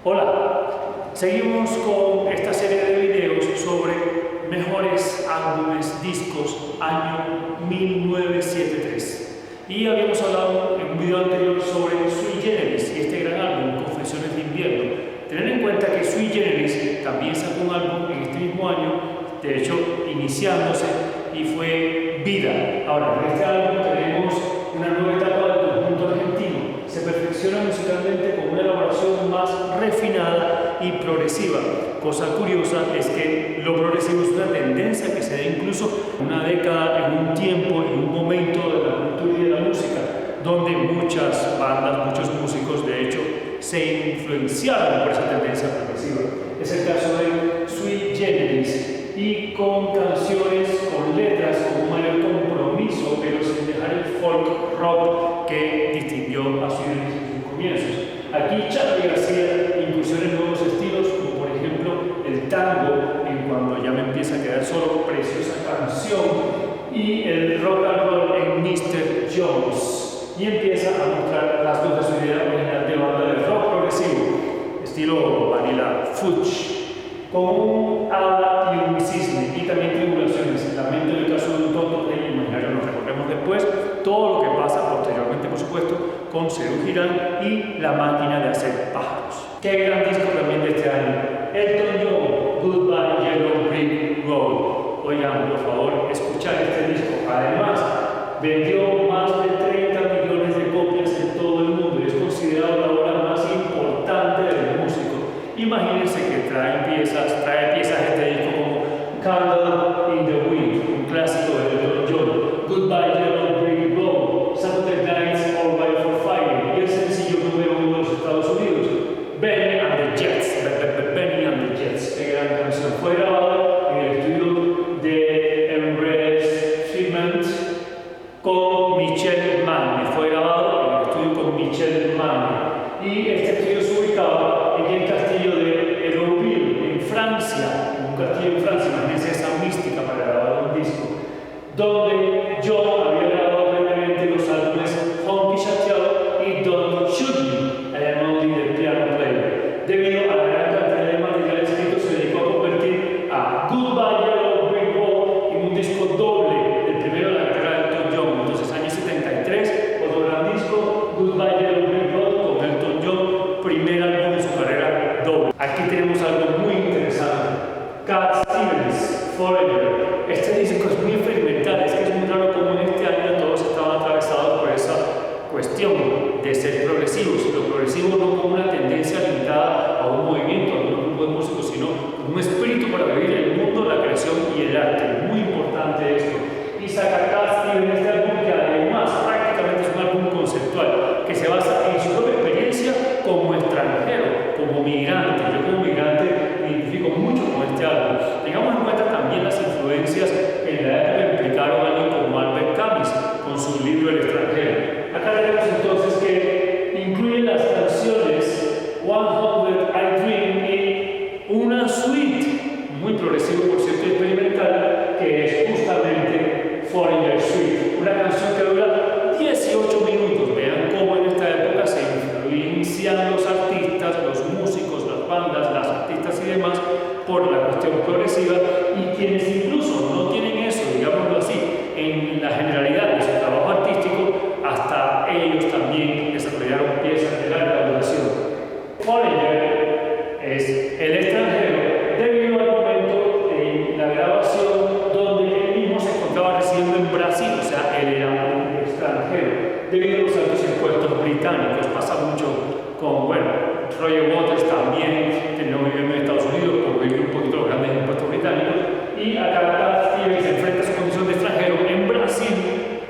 Hola, seguimos con esta serie de videos sobre mejores álbumes, discos, año 1973. Y habíamos hablado en un video anterior sobre Sui Generis y este gran álbum, Confesiones de Invierno. Tener en cuenta que Sui Generis también sacó un álbum en este mismo año, de hecho iniciándose, y fue Vida. Ahora, en este álbum tenemos una nueva etapa del conjunto argentino. Se perfecciona musicalmente con una elaboración más refinada y progresiva. Cosa curiosa es que lo progresivo es una tendencia que se da incluso en una década, en un tiempo, en un momento de la cultura y de la música, donde muchas bandas, muchos músicos, de hecho, se influenciaron por esa tendencia progresiva. Es el caso de Sui Generis, y con canciones, con letras, con un mayor compromiso, pero sin dejar el folk rock que distinguió a Sui Generis en sus comienzos. Aquí Charly García incursiona en nuevos estilos, como por ejemplo el tango, en Cuando ya me empieza a quedar solo, preciosa canción, y el rock and roll en Mr. Jones, y empieza a mostrar las dos de su idea original de banda de rock progresivo, estilo Vanilla Fudge, con un hada y un cisne, y también tribulaciones, lamento en el caso de un tonto del imaginario. Nos recordemos después todo lo que pasa posteriormente, por supuesto, con Serú Girán y La Máquina de Hacer Pájaros. Qué gran disco también de este año, Elton John, Goodbye Yellow Brick Road. Oigan, por favor, escuchar este disco. Además, vendió más de 30 millones de copias en todo el mundo y es considerado la obra más importante del músico. Imagínense que trae piezas de este disco como Candle in the Wind, un clásico de Elton John, Goodbye Yellow Brick Road, Saturday Night's All Right for Fire, y el sencillo número 1 de los Estados Unidos, Benny and the Jets. Benny and the Jets, qué gran canción. Fue grabada en el estudio de Enregistrement con Michel Mann. Fue grabado en el estudio con Michel Mann. Y este estudio se ubicaba en el castillo de Hérouville, en Francia. Un castillo en Francia, imagínense esa mística para grabar un disco, donde John había grabado previamente los álbumes Honky Chateau y Don't Shoot Me, I Am Only the Piano Player. Debido a la gran cantidad de material escrito, se dedicó a convertir a Goodbye Yellow Brick Road en un disco doble, el primero de la carrera de Elton John. Entonces, año 73, otro gran disco, Goodbye Yellow Brick Road con Elton John, primer álbum de su carrera doble. Aquí tenemos algo muy interesante, Cat Stevens, Forever. Este disco es muy experimental, es que es muy raro como en este año todos estaban atravesados por esa cuestión de ser progresivos. Lo progresivo no como una tendencia limitada a un movimiento, a un grupo de músicos, sino como un espíritu para vivir el mundo, la creación y el arte. Muy importante esto. Y saca Cat Stevens este álbum, que además prácticamente es un álbum conceptual que se basa en su propia experiencia como extranjero, como migrante. Yo como migrante me identifico mucho con este álbum. Tengamos en cuenta también las influencias que en la época implicaron a alguien como Albert Camus con su libro El extranjero. Acá tenemos entonces que incluye las canciones 100 I Dream y una suite muy progresiva, por cierto, experimental, que es justamente Foreigner Suite, una canción que dura 18 minutos. Vean cómo en esta época se influencian los artistas, los músicos, las bandas, las artistas y demás por la cuestión progresiva, y quienes incluso no tienen eso, digámoslo así, en la generalidad de su trabajo artístico, hasta ellos también desarrollaron piezas de larga duración. Foreigner es el extranjero debido al momento en la grabación donde él mismo se encontraba residiendo en Brasil, o sea, él era un extranjero debido a los altos impuestos británicos. Pasa mucho con, Roger Waters también, que no vivió en Estados Unidos por vivir un poquito los grandes impuestos británicos, y acá Cat Stevens se enfrenta a su condición de extranjero en Brasil,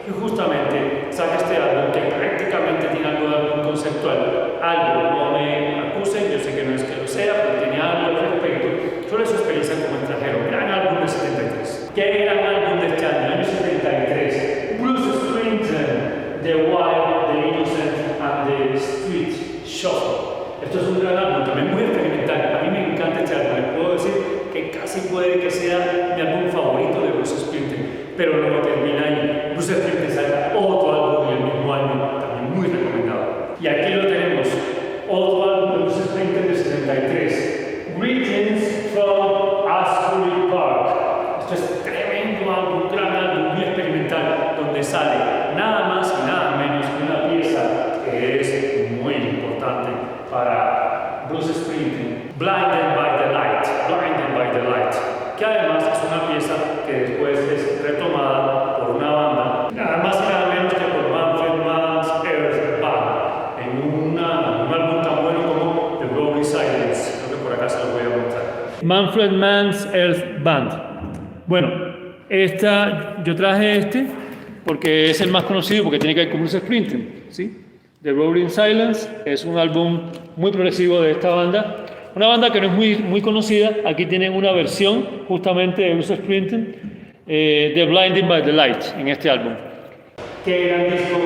y justamente saca este álbum que prácticamente tiene algo de álbum conceptual. Algo, no me acusen, yo sé que no es que lo sea, pero tiene algo al respecto sobre su experiencia como extranjero. Gran álbum del 73. ¿Qué gran álbum de este año? Año 73. Bruce Springsteen, The Wild, The Innocent and The Street Shuffle. Esto es un gran álbum, también muy experimental. A mí me encanta este álbum. Les puedo decir que casi puede que sea mi álbum favorito de Bruce Springsteen, pero no termina ahí. Bruce Springsteen saca otro álbum en el mismo año, también muy recomendado. Y aquí lo tenemos, otro álbum de Bruce Springsteen de the Light, que además es una pieza que después es retomada por una banda, nada más y nada menos que por Manfred Mann's Earth Band, en un álbum tan bueno como The Rolling Silence. Creo que por acá se lo voy a mostrar. Manfred Mann's Earth Band. Bueno, yo traje este porque es el más conocido, porque tiene que ver con Bruce Springsteen, ¿sí? The Rolling Silence es un álbum muy progresivo de esta banda, una banda que no es muy conocida. Aquí tienen una versión justamente de Bruce Springsteen, de Blinding by the Light, en este álbum. Qué gran disco,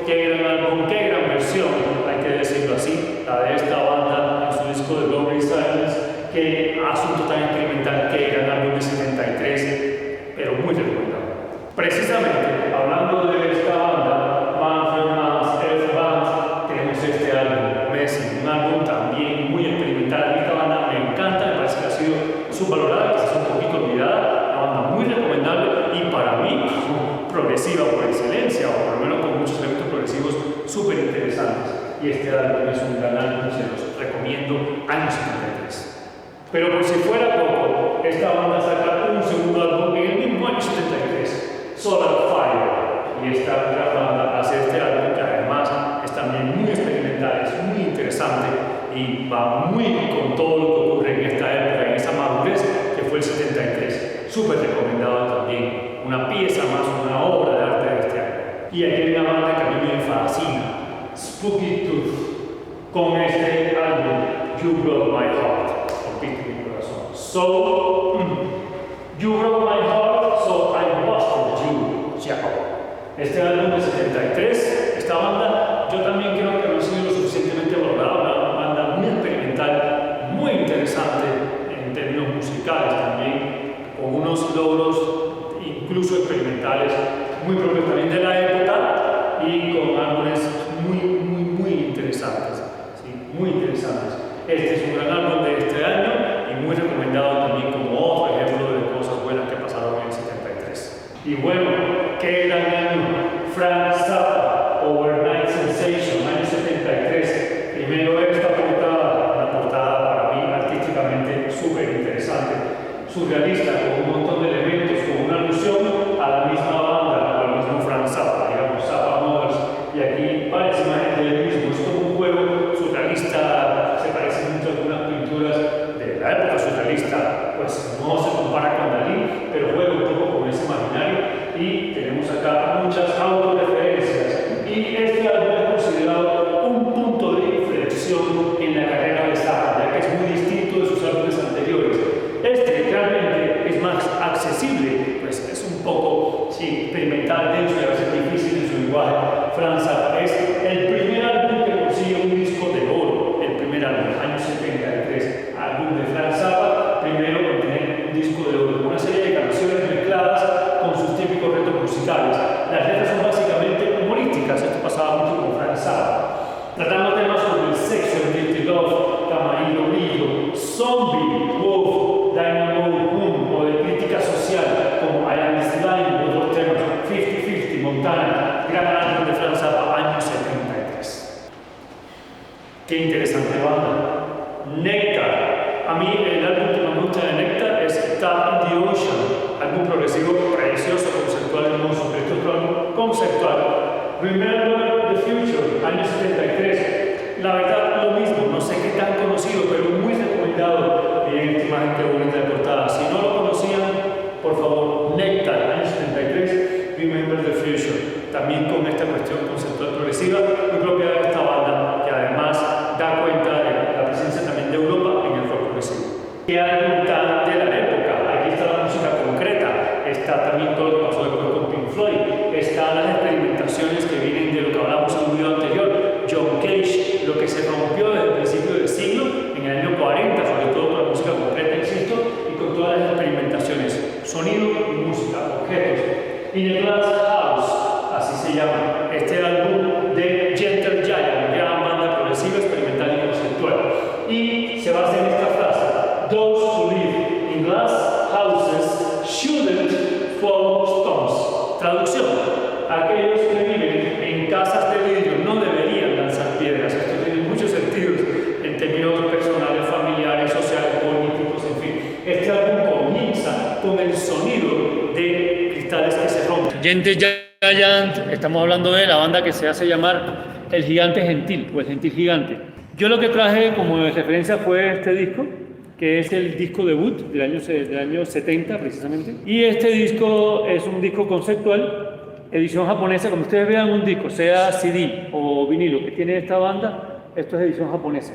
qué gran álbum, qué gran versión, hay que decirlo así, la de esta banda en su disco The Rolling Silence. Qué asunto tan experimental, qué gran álbum de 73, pero muy recomendado. Precisamente, hablando de esta banda, Manfred Mann's Earth Band, tenemos este álbum, Messi, un álbum también muy experimental. Esta banda me encanta, me parece que ha sido subvalorada, quizás un poquito olvidada, una banda muy recomendable y para mí progresiva por excelencia, o por lo menos con muchos elementos progresivos súper interesantes. Y este álbum es un gran álbum, se los recomiendo, año 73. Pero por si fuera poco, esta banda saca un segundo álbum en el mismo año 73, Solar Fire, y esta gran banda hace este álbum que además es también muy experimental, es muy interesante y va muy con todo lo que ocurre en esta época, en esa madurez que fue el 73. Súper recomendado también, una pieza más, una obra de arte de este año. Y aquí hay una banda que a mí me fascina, Spooky Tooth, con este álbum, You Broke My Heart. So, you broke my heart, so I busted you. Chao. Este álbum de 73, esta banda, yo también creo que no ha sido lo suficientemente valorada, una banda muy experimental, muy interesante en términos musicales también, con unos logros incluso experimentales muy propios también de la época y con álbumes muy interesantes, ¿sí? Muy interesantes. Este es un gran álbum de este año y muy recomendado también como otro ejemplo de cosas buenas que pasaron en el 73. Y bueno, qué gran año, Frank Zappa, Overnight Sensation, año 73. Primero esta portada, una portada para mí artísticamente súper interesante, surrealista, con un montón de elementos, con una alusión a la misma banda, o al mismo Frank Zappa, digamos, Zappa Motors, y aquí varias imágenes de él mismo. Es como un juego surrealista, se parece mucho a algunas pinturas de la época surrealista, pues no se compara con Dalí, pero juega un poco con ese imaginario y tenemos acá muchas autorreferencias. Y este álbum es considerado un punto de inflexión en la carrera de Zappa, ya que es muy distinto de sus álbumes anteriores. Este realmente es más accesible, pues es un poco, sí, experimental, denso y a veces difícil en su lenguaje. Frank Zappa es el primer álbum que consigue un disco de oro, el primer álbum, año 73, álbum de Frank Zappa, primero con tener un disco de oro, una serie de canciones mezcladas con sus típicos retos musicales. Las letras son básicamente humorísticas, esto pasaba mucho con Frank Zappa, tratando temas como el sexo, el dirty love, Camarillo Brillo, Zombie, Wolf, Dynamo Boom, o de crítica social como I Am This Line, otros temas, 50-50, Montana, gran álbum de Frank Zappa, año 73. Qué interesante banda. Nectar. A mí el álbum que me gusta de Nectar es Star in the Ocean, álbum progresivo precioso, conceptual, hermoso, pero esto es un álbum conceptual. Remember the Future, año 73. La verdad, lo mismo, no sé qué tan conocido, pero muy recomendado. Miren esta imagen que bonita de portada. Si no lo conocían, por favor, Nectar, año 73, Remember the Future. También con esta cuestión conceptual progresiva, muy propia de esta banda, que además da cuenta de la presencia también de Europa en el rock progresivo. ¿Qué álbum tan de la época? Aquí está la música concreta, está también todo lo que pasó después con Pink Floyd, están las experimentaciones que vienen de lo que hablamos en un video anterior, John Cage, lo que se rompió desde el principio del siglo, en el año 40, sobre todo con la música concreta, insisto, y con todas las experimentaciones, sonido y música, objetos. In a Glass House, así se llama este álbum de Gentle Giant, gran banda progresiva, experimental y conceptual. Y se basa en esta frase: Those who live in glass houses shouldn't throw stones. Traducción: aquellos que viven en casas de vidrio no deberían lanzar piedras. Esto tiene muchos sentidos en términos personales, familiares, sociales, políticos, en fin. Este álbum Gentle Giant, estamos hablando de la banda que se hace llamar El Gigante Gentil o El Gentil Gigante. Yo lo que traje como referencia fue este disco, que es el disco debut del año 70 precisamente. Y este disco es un disco conceptual, edición japonesa. Cuando ustedes vean un disco, sea CD o vinilo que tiene esta banda, esto es edición japonesa,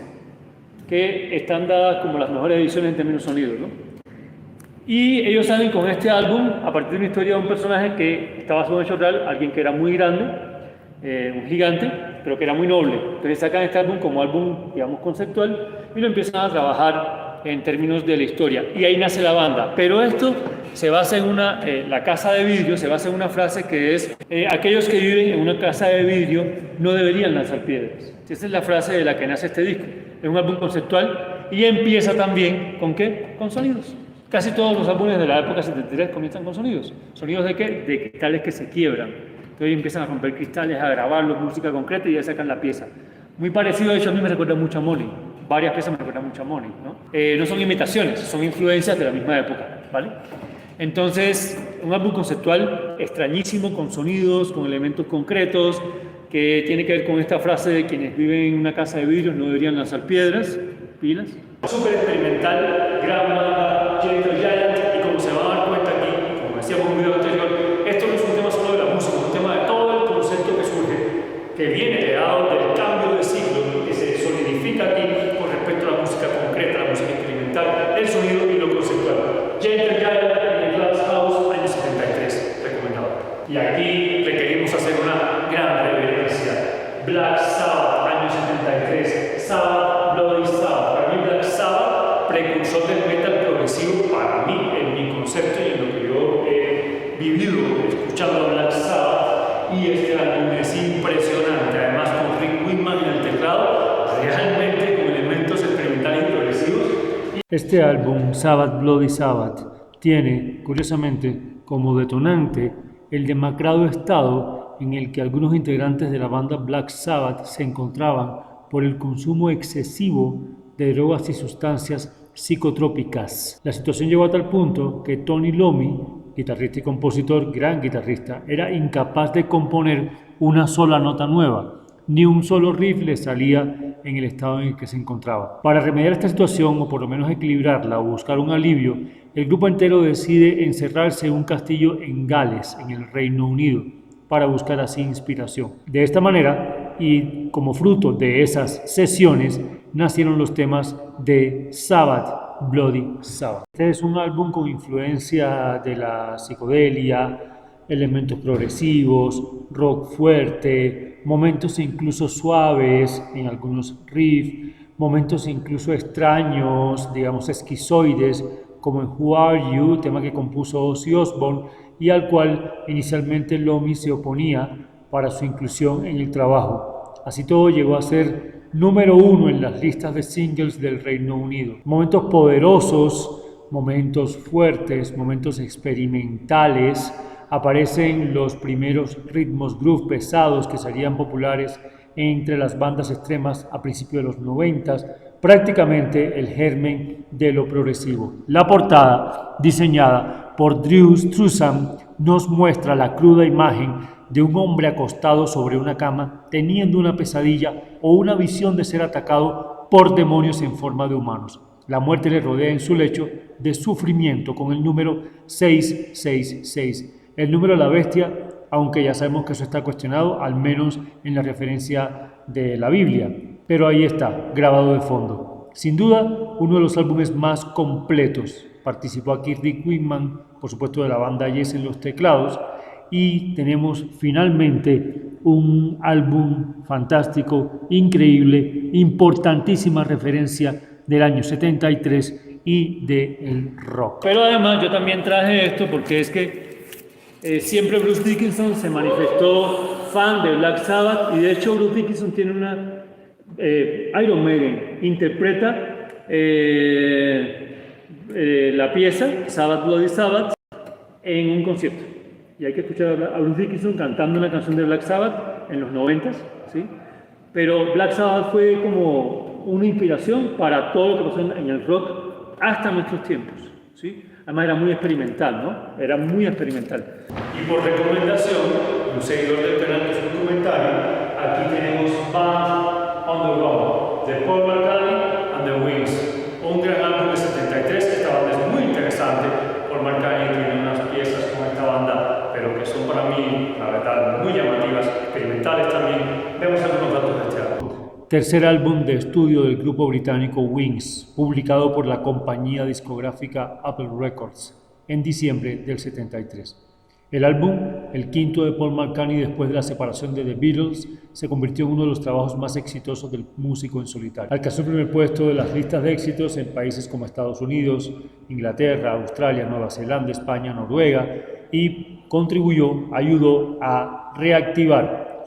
que están dadas como las mejores ediciones en términos sonidos, ¿no? Y ellos salen con este álbum a partir de una historia de un personaje que estaba basado en un hecho real, alguien que era muy grande, un gigante, pero que era muy noble. Entonces sacan este álbum como álbum, digamos, conceptual y lo empiezan a trabajar en términos de la historia. Y ahí nace la banda. Pero esto se basa en la casa de vidrio, se basa en una frase que es aquellos que viven en una casa de vidrio no deberían lanzar piedras. Esa es la frase de la que nace este disco. Es un álbum conceptual y empieza también ¿con qué? Con sonidos. Casi todos los álbumes de la época 73 comienzan con sonidos. ¿Sonidos de qué? De cristales que se quiebran. Entonces empiezan a romper cristales, a grabarlos, música concreta y ya sacan la pieza. Muy parecido, de hecho, a mí me recuerda mucho a Money. Varias piezas me recuerdan mucho a Money, ¿no? No son imitaciones, son influencias de la misma época, ¿vale? Entonces, un álbum conceptual extrañísimo, con sonidos, con elementos concretos, que tiene que ver con esta frase de quienes viven en una casa de vidrio no deberían lanzar piedras, pilas. Súper experimental, gran banda, Gentle Giant, y como se van a dar cuenta aquí, como decíamos en un video anterior, esto no es un tema solo de la música, es un tema de todo el concepto que surge, que viene heredado del cambio de siglo, que se solidifica aquí con respecto a la música concreta, la música experimental, el sonido y lo conceptual. Gentle Giant en el Glass House, año 73, recomendado. Y aquí requerimos hacer una gran reverencia. Black Sabbath, año 73, Sabbath, Bloody Sabbath. Para mí Black Sabbath, precursor del metal progresivo, para mí, en mi concepto y en lo que yo he vivido escuchando Black Sabbath, y este álbum es impresionante, además con Rick Wakeman en el teclado, realmente con elementos experimentales y progresivos. Este álbum, Sabbath, Bloody Sabbath, tiene, curiosamente, como detonante el demacrado estado en el que algunos integrantes de la banda Black Sabbath se encontraban por el consumo excesivo de drogas y sustancias psicotrópicas. La situación llegó a tal punto que Tony Iommi, guitarrista y compositor, gran guitarrista, era incapaz de componer una sola nota nueva, ni un solo riff le salía en el estado en el que se encontraba. Para remediar esta situación, o por lo menos equilibrarla o buscar un alivio, el grupo entero decide encerrarse en un castillo en Gales, en el Reino Unido, para buscar así inspiración. De esta manera, y como fruto de esas sesiones, nacieron los temas de Sabbath, Bloody Sabbath. Este es un álbum con influencia de la psicodelia, elementos progresivos, rock fuerte, momentos incluso suaves en algunos riffs, momentos incluso extraños, digamos esquizoides, como en Who Are You, tema que compuso Ozzy Osbourne y al cual inicialmente Iommi se oponía para su inclusión en el trabajo. Así todo llegó a ser número 1 en las listas de singles del Reino Unido. Momentos poderosos, momentos fuertes, momentos experimentales. Aparecen los primeros ritmos groove pesados que serían populares entre las bandas extremas a principios de los 90, prácticamente el germen de lo progresivo. La portada, diseñada por Drew Struzan, nos muestra la cruda imagen de un hombre acostado sobre una cama teniendo una pesadilla o una visión de ser atacado por demonios en forma de humanos. La muerte le rodea en su lecho de sufrimiento con el número 666. El número de la bestia, aunque ya sabemos que eso está cuestionado, al menos en la referencia de la Biblia. Pero ahí está, grabado de fondo. Sin duda, uno de los álbumes más completos. Participó aquí Rick Wakeman, por supuesto de la banda Yes en los teclados. Y tenemos finalmente un álbum fantástico, increíble, importantísima referencia del año 73 y del rock. Pero además yo también traje esto porque es que siempre Bruce Dickinson se manifestó fan de Black Sabbath y de hecho Bruce Dickinson tiene una Iron Maiden interpreta la pieza Sabbath Bloody Sabbath en un concierto y hay que escuchar a Bruce Dickinson cantando una canción de Black Sabbath en los 90s, ¿sí? Pero Black Sabbath fue como una inspiración para todo lo que pasó en el rock hasta nuestros tiempos, ¿sí? Además era muy experimental, ¿no? Era muy experimental. Y por recomendación, un seguidor del canal que hizo un comentario, aquí tenemos Band on the Run, de Paul McCartney and the Wings. Un gran álbum de 73, esta banda es muy interesante. Paul McCartney tiene unas piezas con esta banda, pero que son para mí, la verdad, muy llamativas, experimentales también. Vemos algunos datos de este álbum. Tercer álbum de estudio del grupo británico Wings, publicado por la compañía discográfica Apple Records en diciembre del 73. El álbum, el quinto de Paul McCartney después de la separación de The Beatles, se convirtió en uno de los trabajos más exitosos del músico en solitario. Alcanzó el primer puesto de las listas de éxitos en países como Estados Unidos, Inglaterra, Australia, Nueva Zelanda, España, Noruega y ayudó a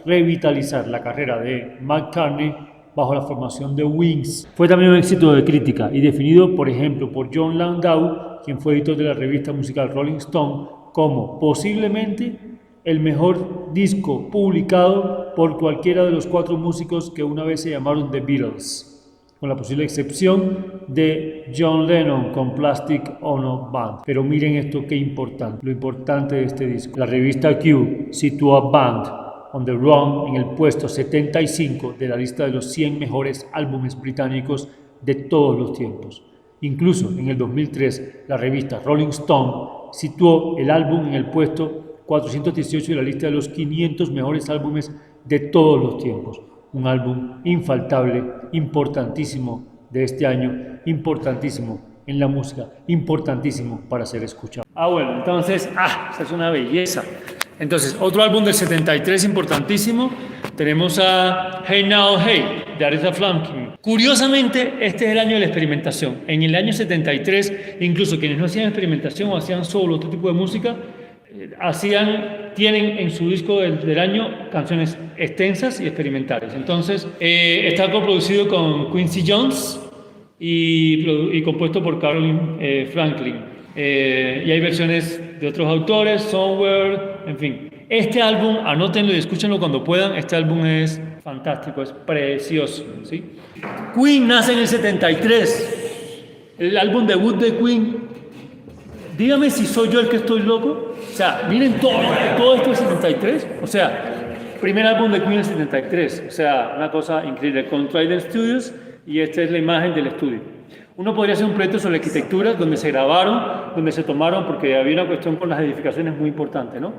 revitalizar la carrera de McCartney bajo la formación de Wings. Fue también un éxito de crítica y definido, por ejemplo, por Jon Landau, quien fue editor de la revista musical Rolling Stone, como posiblemente el mejor disco publicado por cualquiera de los 4 músicos que una vez se llamaron The Beatles, con la posible excepción de John Lennon con Plastic Ono Band. Pero miren esto qué importante, lo importante de este disco. La revista Q situó a Band on the Run en el puesto 75 de la lista de los 100 mejores álbumes británicos de todos los tiempos. Incluso en el 2003, la revista Rolling Stone situó el álbum en el puesto 418 de la lista de los 500 mejores álbumes de todos los tiempos. Un álbum infaltable, importantísimo de este año, importantísimo en la música, importantísimo para ser escuchado. Bueno, entonces, esa es una belleza. Entonces, otro álbum del 73 importantísimo, tenemos a Hey Now Hey, de Aretha Franklin. Curiosamente, este es el año de la experimentación. En el año 73, incluso quienes no hacían experimentación o hacían solo otro tipo de música, tienen en su disco del año canciones extensas y experimentales. Entonces, está coproducido con Quincy Jones y compuesto por Caroline Franklin. Y hay versiones de otros autores, Somewhere, en fin. Este álbum, anótenlo y escúchenlo cuando puedan, este álbum es fantástico, es precioso, ¿sí? Queen nace en el 73, el álbum debut de Queen. Dígame si soy yo el que estoy loco. O sea, miren todo esto es 73. O sea, primer álbum de Queen en el 73. O sea, una cosa increíble, con Trident Studios, y esta es la imagen del estudio. Uno podría hacer un proyecto sobre arquitectura donde se grabaron, donde se tomaron, porque había una cuestión con las edificaciones muy importante, ¿no?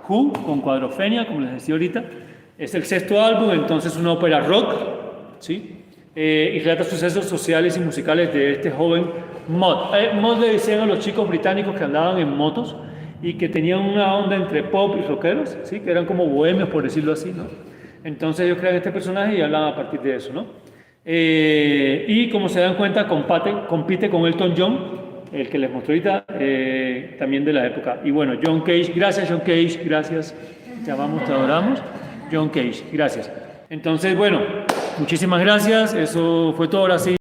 Who, con Quadrophenia, como les decía ahorita, es el 6º álbum, entonces una ópera rock, ¿sí? Y relata sucesos sociales y musicales de este joven Mod. Mod le decían a los chicos británicos que andaban en motos y que tenían una onda entre pop y rockeros, ¿sí? Que eran como bohemios, por decirlo así, ¿no? Entonces ellos crean este personaje y hablan a partir de eso, ¿no? Y como se dan cuenta, compite con Elton John, el que les mostré ahorita, también de la época. Y bueno, John Cage, gracias John Cage, gracias, te amamos, te adoramos, John Cage, gracias. Entonces, bueno, muchísimas gracias, eso fue todo ahora sí.